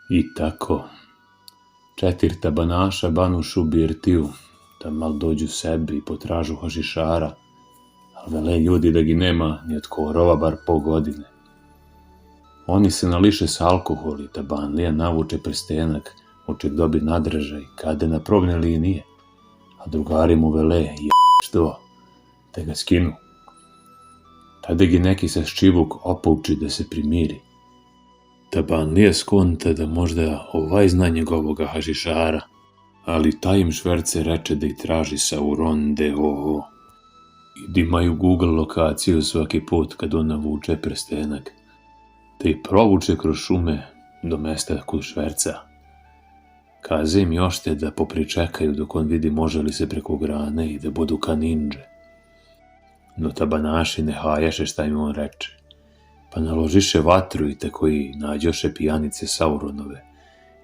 I tako, 4 tabanaša banušu birtiju, da mal dođu sebi i potražu hašišara, ali vele ljudi da gi nema ni od korova bar po godine. Oni se nališe s alkoholi, da banlija navuče prstenak, oček dobi nadražaj, kade na probne linije, a drugari mu vele, što, te ga skinu. Tada gi neki sa ščivuk opouči da se primiri. Tabanlija skonta da možda ovaj zna njegovoga hašišara, ali taj im šverce reče da ih traži Sauron D.O.O. i da imaju Google lokaciju svaki put kad on navuče prstenak, da ih provuče kroz šume do mesta kod šverca. Kaze im još te da popričekaju dok on vidi može li se preko grane i da budu ka ninđe. No tabanaši ne hajaše šta im on reče, pa naložiše vatru i te koji nađoše pijanice Sauronove,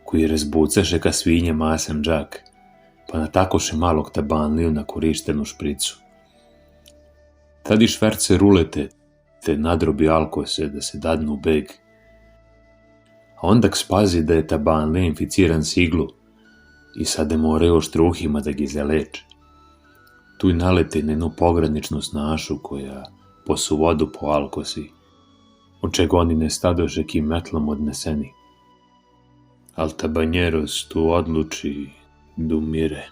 koji razbucaše ka svinje masem džak, pa natakoše malog tabanliju na korištenu špricu. Tad i šverce rulete, te nadrobi alkose da se dadnu u beg. A ondak spazi da je tabanlija inficiran s iglu i sad moraju oštruhima da gi zaleče. Tu i nalete na jednu pograničnu snašu koja posu vodu po alkosi, od čega oni ne stadoše kim metlom odneseni. Al tabanjeros tu odluči da umire.